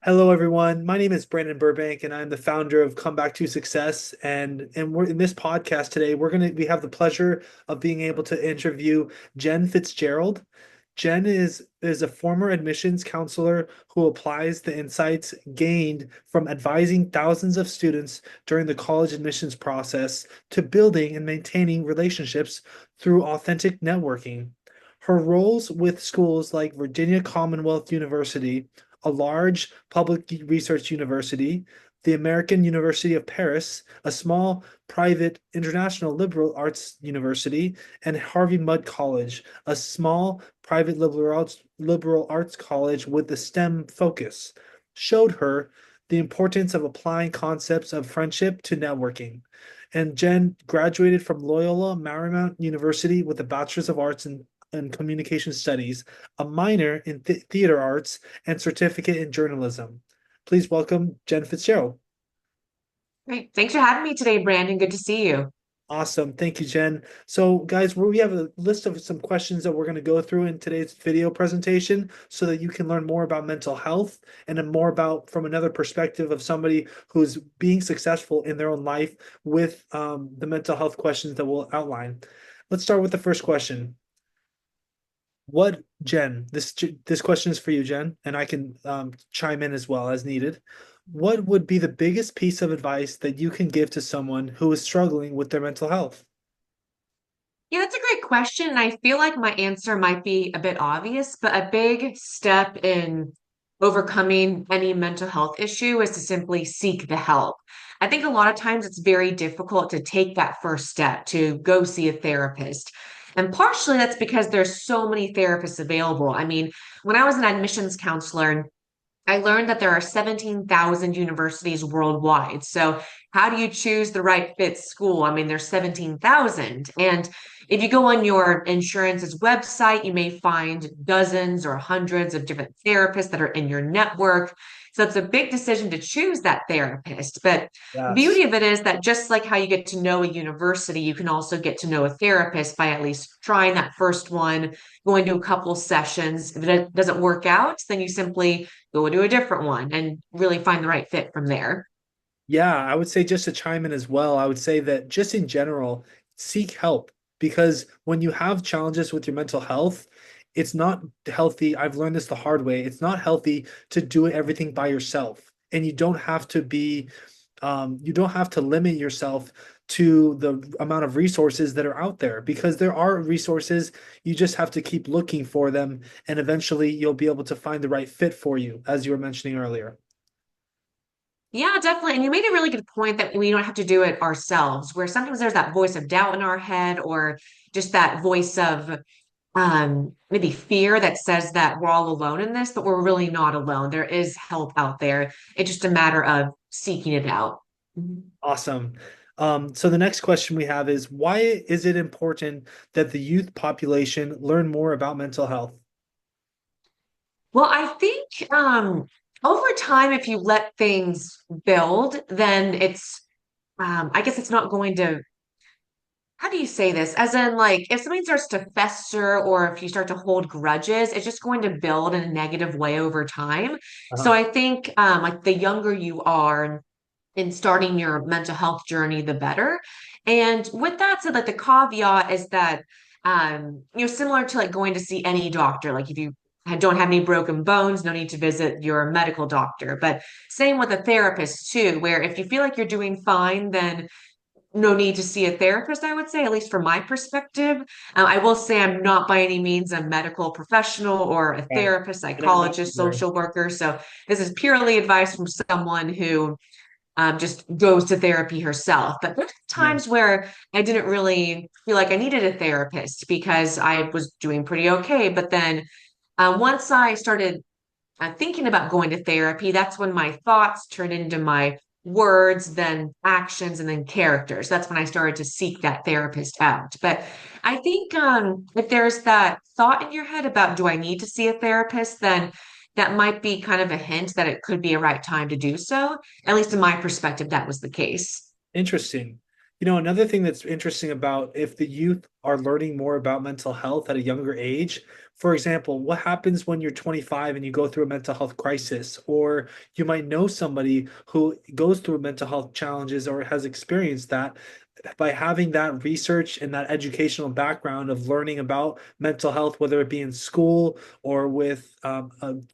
Hello, everyone. My name is Brandon Burbank, and I'm the founder of Come Back to Success. And we're in this podcast today. We have the pleasure of being able to interview Jen Fitzgerald. Jen is a former admissions counselor who applies the insights gained from advising thousands of students during the college admissions process to building and maintaining relationships through authentic networking. Her roles with schools like Virginia Commonwealth University, a large public research university, the American University of Paris, a small private international liberal arts university, and Harvey Mudd College, a small private liberal arts college with a STEM focus, showed her the importance of applying concepts of friendship to networking. And Jen graduated from Loyola Marymount University with a Bachelor's of Arts in Communication Studies, a minor in theater arts, and certificate in journalism. Please welcome Jen Fitzgerald. Great. Thanks for having me today, Brandon. Good to see you. Awesome. Thank you, Jen. So, guys, we have a list of some questions that we're going to go through in today's video presentation so that you can learn more about mental health and then more about from another perspective of somebody who's being successful in their own life with the mental health questions that we'll outline. Let's start with the first question. What, Jen, this question is for you, Jen, and I can chime in as well as needed. What would be the biggest piece of advice that you can give to someone who is struggling with their mental health? Yeah, that's a great question. And I feel like my answer might be a bit obvious, but a big step in overcoming any mental health issue is to simply seek the help. I think a lot of times it's very difficult to take that first step to go see a therapist. And partially that's because there's so many therapists available. I mean, when I was an admissions counselor, I learned that there are 17,000 universities worldwide. So, how do you choose the right fit school? I mean, there's 17,000. And if you go on your insurance's website, you may find dozens or hundreds of different therapists that are in your network. So, it's a big decision to choose that therapist. But the Yes. beauty of it is that just like how you get to know a university, you can also get to know a therapist by at least trying that first one, going to a couple sessions. If it doesn't work out, then you simply go to a different one and really find the right fit from there. Yeah, I would say just to chime in as well, I would say that just in general, seek help because when you have challenges with your mental health, it's not healthy. I've learned this the hard way. It's not healthy to do everything by yourself. And you don't have to limit yourself to the amount of resources that are out there because there are resources. You just have to keep looking for them, and eventually you'll be able to find the right fit for you, as you were mentioning earlier. Yeah, definitely. And you made a really good point that we don't have to do it ourselves, where sometimes there's that voice of doubt in our head or just that voice of maybe fear that says that we're all alone in this, but we're really not alone. There is help out there. It's just a matter of seeking it out. Mhm. Awesome. So the next question we have is why is it important that the youth population learn more about mental health? Well, I think over time, if you let things build, then I guess it's not going to, how do you say this? As in, like, if something starts to fester or if you start to hold grudges, it's just going to build in a negative way over time. So Uh-huh. I think, like, the younger you are in starting your mental health journey, the better. And with that said, like, the caveat is that, similar to like going to see any doctor, like, if you don't have any broken bones, no need to visit your medical doctor. But same with a therapist too, where if you feel like you're doing fine, then no need to see a therapist, I would say, at least from my perspective. I will say I'm not by any means a medical professional or a Right. therapist, I don't know psychologist, either. social worker. So this is purely advice from someone who just goes to therapy herself. But there's Yeah. times where I didn't really feel like I needed a therapist because I was doing pretty okay. But then once I started thinking about going to therapy, that's when my thoughts turned into my words, then actions, and then characters. That's when I started to seek that therapist out. But I think if there's that thought in your head about do I need to see a therapist, then that might be kind of a hint that it could be a right time to do so. At least in my perspective, that was the case. Interesting. Another thing that's interesting about if the youth are learning more about mental health at a younger age, For example, what happens when you're 25 and you go through a mental health crisis, or you might know somebody who goes through mental health challenges or has experienced that. By having that research and that educational background of learning about mental health, whether it be in school or with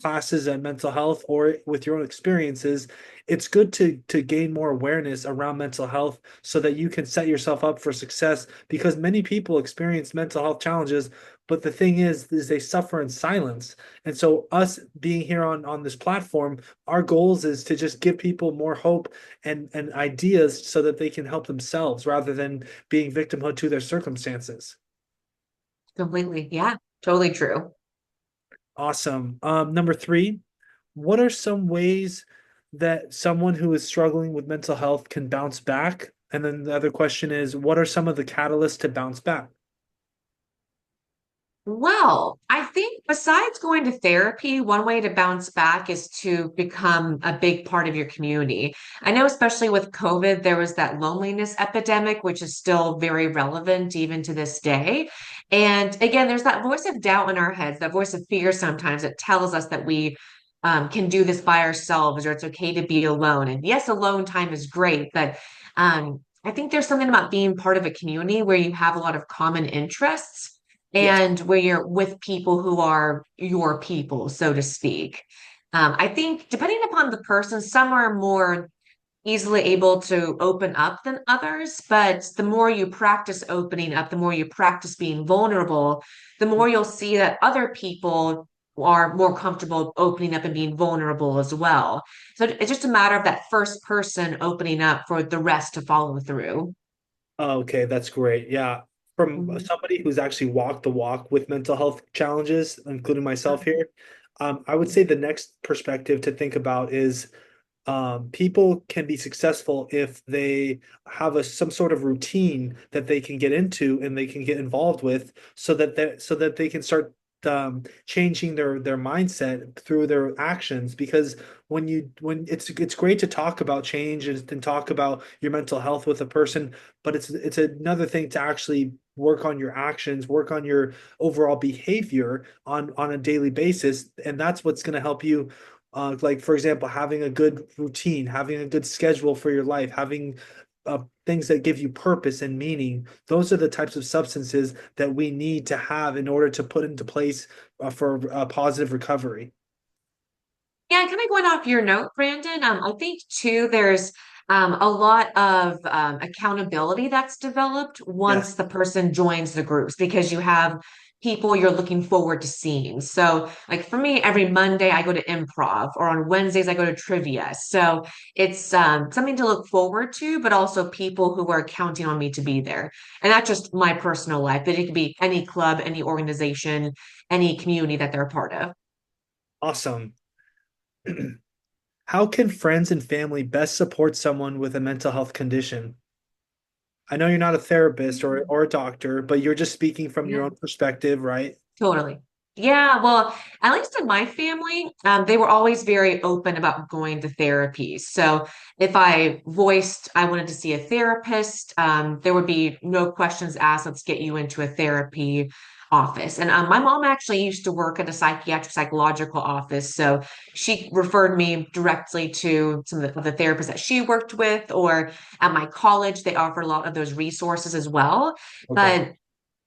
classes and mental health or with your own experiences, it's good to gain more awareness around mental health so that you can set yourself up for success, because many people experience mental health challenges, but the thing is they suffer in silence. And so us being here on this platform, our goals is to just give people more hope and ideas so that they can help themselves rather than being victimhood to their circumstances. Completely. Yeah, totally true. Awesome. Number three, what are some ways that someone who is struggling with mental health can bounce back? And then the other question is, what are some of the catalysts to bounce back? Well, I think besides going to therapy, one way to bounce back is to become a big part of your community. I know, especially with COVID, there was that loneliness epidemic, which is still very relevant even to this day. And again, there's that voice of doubt in our heads, that voice of fear sometimes that tells us that we can do this by ourselves or it's okay to be alone. And yes, alone time is great, but I think there's something about being part of a community where you have a lot of common interests Yes. and where you're with people who are your people, so to speak. I think depending upon the person, some are more easily able to open up than others, but the more you practice opening up, the more you practice being vulnerable, the more you'll see that other people are more comfortable opening up and being vulnerable as well. So it's just a matter of that first person opening up for the rest to follow through. Oh, okay, that's great. Yeah. From Mhm. somebody who's actually walked the walk with mental health challenges, including myself here, I would say the next perspective to think about is people can be successful if they have some sort of routine that they can get into and they can get involved with, so that they can start changing their mindset through their actions. Because when it's great to talk about change and talk about your mental health with a person, but it's another thing to actually work on your actions, work on your overall behavior on a daily basis, and that's what's going to help you, like for example, having a good routine, having a good schedule for your life, having things that give you purpose and meaning. Those are the types of substances that we need to have in order to put into place for a positive recovery. Yeah, kind of going off your note, Brandon, I think too there's a lot of accountability that's developed Yes. once the person joins the groups because you have people you're looking forward to seeing. So, like for me, every Monday I go to improv, or on Wednesdays I go to trivia. So it's something to look forward to, but also people who are counting on me to be there. And that's just my personal life, but it could be any club, any organization, any community that they're a part of. Awesome. How can friends and family best support someone with a mental health condition? I know you're not a therapist or a doctor, but you're just speaking from your Yeah. own perspective, right? Totally. Yeah, well, at least in my family, they were always very open about going to therapy. So if I voiced I wanted to see a therapist, there would be no questions asked. Let's get you into a therapy office. And my mom actually used to work at a psychiatric psychological office. So she referred me directly to some of the therapists that she worked with, or at my college, they offer a lot of those resources as well. Okay.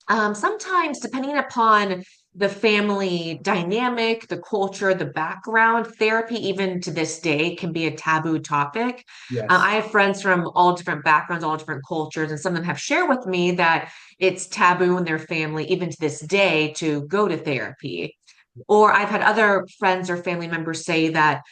But sometimes, depending upon the family dynamic, the culture, the background, therapy, even to this day, can be a taboo topic. I Yes. have friends from all different backgrounds, all different cultures, and some of them have shared with me that it's taboo in their family, even to this day, to go to therapy. Or I've had other friends or family members say that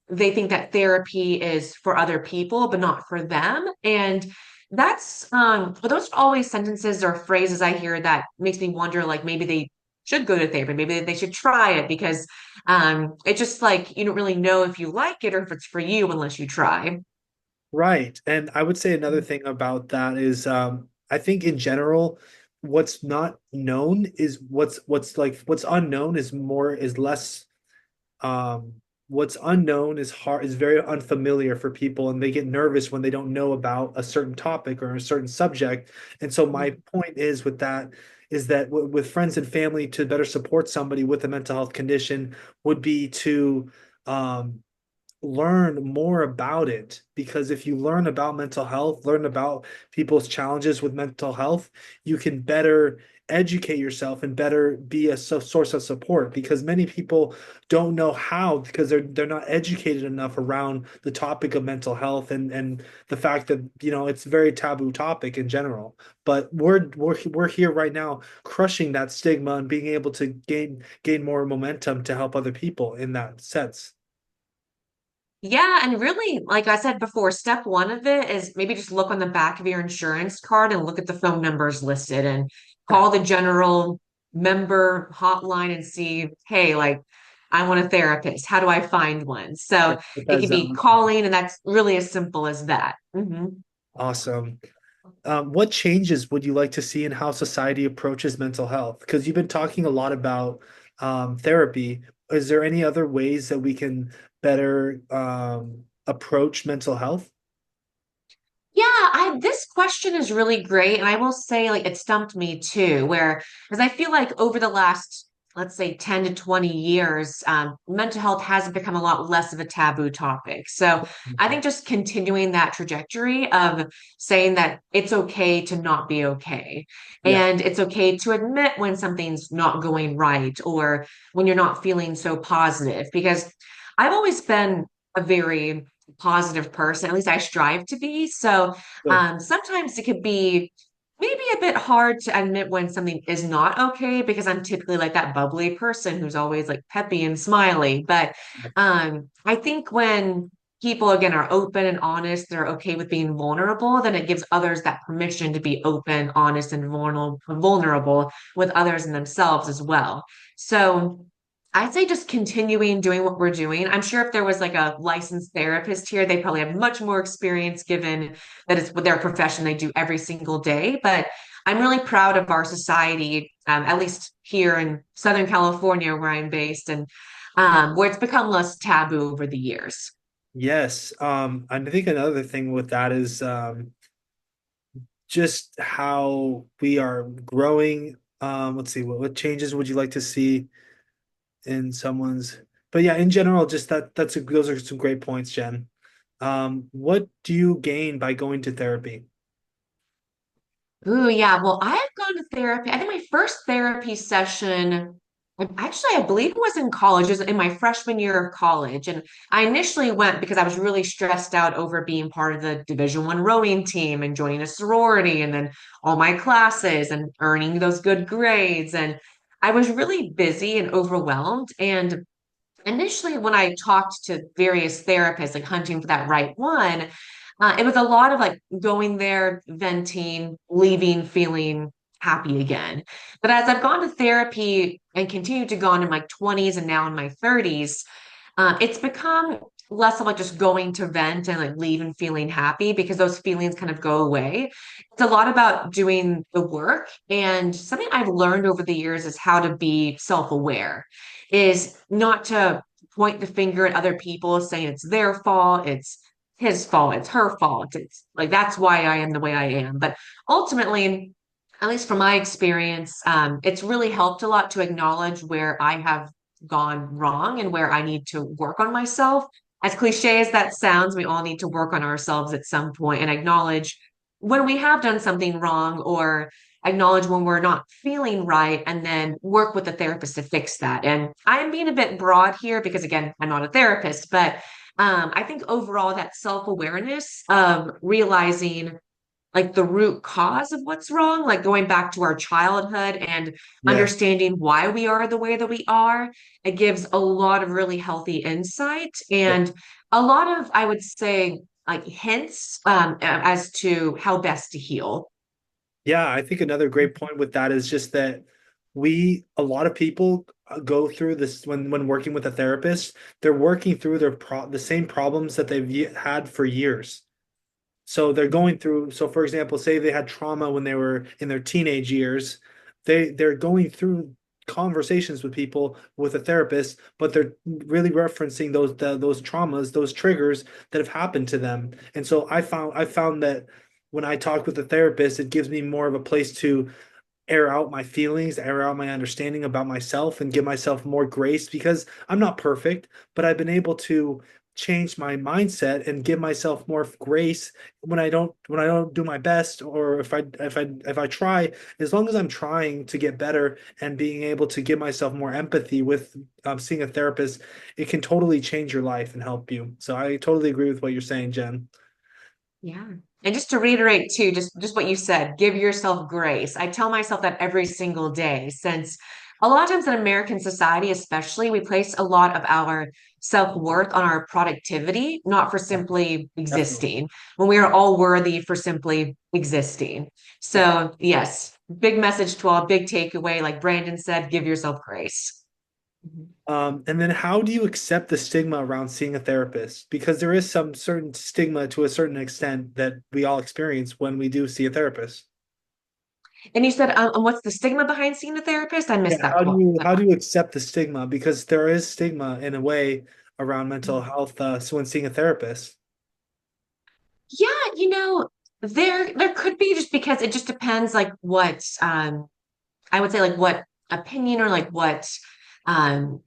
they think that therapy is for other people, but not for them. And that's but those are always sentences or phrases I hear that makes me wonder, like maybe they should go to therapy, maybe they should try it because it's just like you don't really know if you like it or if it's for you unless you try. Right. And I would say another thing about that is I think in general, what's not known is what's unknown is more is less what's unknown is hard is very unfamiliar for people, and they get nervous when they don't know about a certain topic or a certain subject. And so my point is with that is that with friends and family to better support somebody with a mental health condition would be to um, learn more about it, because if you learn about mental health, learn about people's challenges with mental health, you can better educate yourself and better be a source of support, because many people don't know how, because they're not educated enough around the topic of mental health, and the fact that it's a very taboo topic in general. But we're here right now crushing that stigma and being able to gain more momentum to help other people in that sense. Yeah, and really, like I said before, step one of it is maybe just look on the back of your insurance card and look at the phone numbers listed and call the general member hotline and see, hey, like, I want a therapist. How do I find one? Yeah, So put it that could be zone. calling, and that's really as simple as that. Awesome. What changes would you like to see in how society approaches mental health? Because you've been talking a lot about therapy. Is there any other ways that we can better approach mental health? Yeah, I this question is really great, and I will say like it stumped me too, where because I feel like over the last, let's say, 10 to 20 years, mental health has become a lot less of a taboo topic. So I think just continuing that trajectory of saying that it's okay to not be okay, Yeah, and it's okay to admit when something's not going right or when you're not feeling so positive, because I've always been a very positive person. At least I strive to be. So good. sometimes it could be maybe a bit hard to admit when something is not okay because I'm typically like that bubbly person who's always like peppy and smiley. But I think when people again are open and honest, they're okay with being vulnerable, then it gives others that permission to be open, honest, and vulnerable with others and themselves as well. So I'd say just continuing doing what we're doing. I'm sure if there was like a licensed therapist here, they probably have much more experience given that it's with their profession they do every single day. But I'm really proud of our society, at least here in Southern California, where I'm based, and where it's become less taboo over the years. Yes. I think another thing with that is just how we are growing. Let's see, what changes would you like to see in someone's, but yeah, in general, just those are some great points, Jen. What do you gain by going to therapy? Ooh, yeah. Well, I have gone to therapy. I think my first therapy session, actually, I believe it was in college. It was in my freshman year of college. And I initially went because I was really stressed out over being part of the Division I rowing team and joining a sorority and then all my classes and earning those good grades. And I was really busy and overwhelmed. And initially, when I talked to various therapists, like hunting for that right one, it was a lot of like going there, venting, leaving, feeling happy again. But as I've gone to therapy and continued to go on in my 20s and now in my 30s, it's become less of like just going to vent and like leave and feeling happy because those feelings kind of go away. It's a lot about doing the work. And something I've learned over the years is how to be self-aware, is not to point the finger at other people saying it's their fault, it's his fault, it's her fault. It's like that's why I am the way I am. But ultimately, at least from my experience, it's really helped a lot to acknowledge where I have gone wrong and where I need to work on myself. As cliche as that sounds, we all need to work on ourselves at some point and acknowledge when we have done something wrong or acknowledge when we're not feeling right and then work with the therapist to fix that. And I'm being a bit broad here because, again, I'm not a therapist, but I think overall that self-awareness of realizing like the root cause of what's wrong, like going back to our childhood and Yes. understanding why we are the way that we are, it gives a lot of really healthy insight Yeah. and a lot of, I would say, like hints as to how best to heal. Yeah, I think another great point with that is just that a lot of people go through this when working with a therapist, they're working through the same problems that had for years. So they're going through, so for example, say they had trauma when they were in their teenage years, they're going through conversations with people with a therapist, but they're really referencing those traumas, those triggers that have happened to them. And so I found that when I talk with a therapist, it gives me more of a place to air out my feelings, air out my understanding about myself, and give myself more grace because I'm not perfect, but I've been able to change my mindset and give myself more grace when I don't do my best, or if I try, as long as I'm trying to get better and being able to give myself more empathy with seeing a therapist, it can totally change your life and help you. So I totally agree with what you're saying, Jen. Yeah. And just to reiterate too, just what you said, give yourself grace. I tell myself that every single day since a lot of times in American society, especially, we place a lot of our self-worth on our productivity, not for simply Definitely. existing, when we are all worthy for simply existing. Yeah. So, yes, big message to all, big takeaway. Like Brandon said, give yourself grace. Mhm. And then how do you accept the stigma around seeing a therapist? Because there is some certain stigma to a certain extent that we all experience when we do see a therapist. And you said, what's the stigma behind seeing a therapist? I missed Yeah, that quote. how do you accept the stigma? Because there is stigma in a way around mental Mhm. health, so when seeing a therapist. Yeah, there could be just because it just depends like what I would say like what opinion or like what um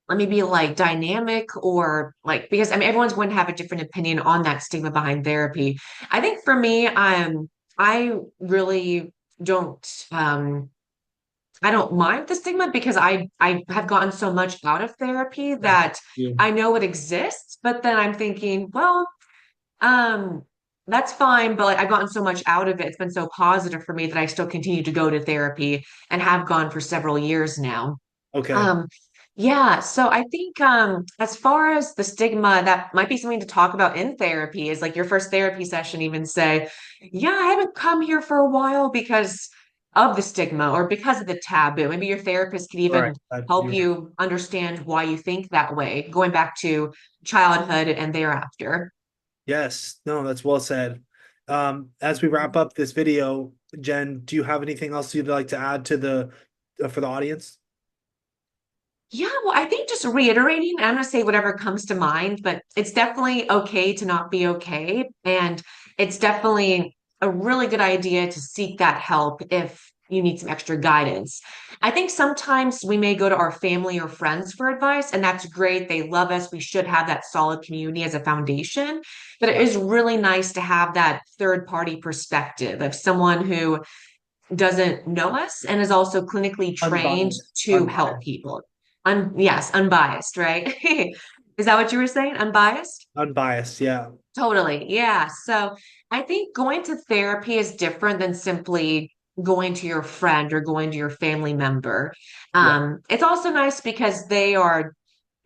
let me be like dynamic or like because I mean everyone's going to have a different opinion on that stigma behind therapy. I think for me, I really don't I don't mind the stigma because I have gotten so much out of therapy That that you. I know it exists, but then I'm thinking, well, um, that's fine, but like I've gotten so much out of it. It's been so positive for me that I still continue to go to therapy and have gone for several years now. Okay. Um, yeah, so I think as far as the stigma, that might be something to talk about in therapy is like your first therapy session, even say, yeah, I haven't come here for a while because of the stigma or because of the taboo. Maybe your therapist could All right. even help You're right. you understand why you think that way, going back to childhood and thereafter. Yes. No, that's well said. As we wrap up this video, Jen, do you have anything else you'd like to add to the for the audience? Yeah, well, I think just reiterating, I'm going to say whatever comes to mind, but it's definitely okay to not be okay. And it's definitely a really good idea to seek that help if you need some extra guidance. I think sometimes we may go to our family or friends for advice, and that's great. They love us. We should have that solid community as a foundation. But it Yeah. is really nice to have that third party perspective of someone who doesn't know us and is also clinically trained Unbiased. to help Unbiased. people. Yes, unbiased, right? Is that what you were saying? Unbiased? Unbiased. Yeah. Totally. Yeah. So I think going to therapy is different than simply going to your friend or going to your family member. Yeah. It's also nice because they are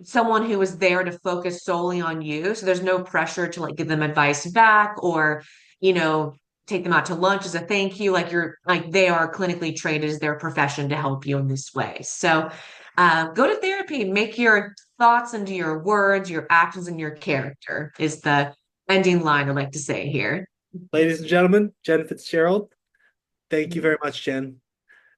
someone who is there to focus solely on you. So there's no pressure to like give them advice back or, you know, take them out to lunch as a thank you. Like you're like they are clinically trained as their profession to help you in this way. So go to therapy, make your thoughts into your words, your actions, and your character is the ending line I'd like to say here. Ladies and gentlemen, Jen Fitzgerald, thank you very much, Jen.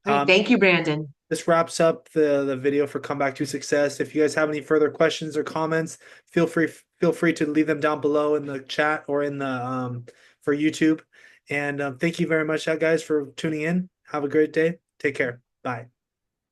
All right. Um, Thank you, Brandon. this wraps up the video for Comeback to Success. If you guys have any further questions or comments, feel free to leave them down below in the chat or in the for YouTube. And thank you very much, guys, for tuning in. Have a great day. Take care. Bye.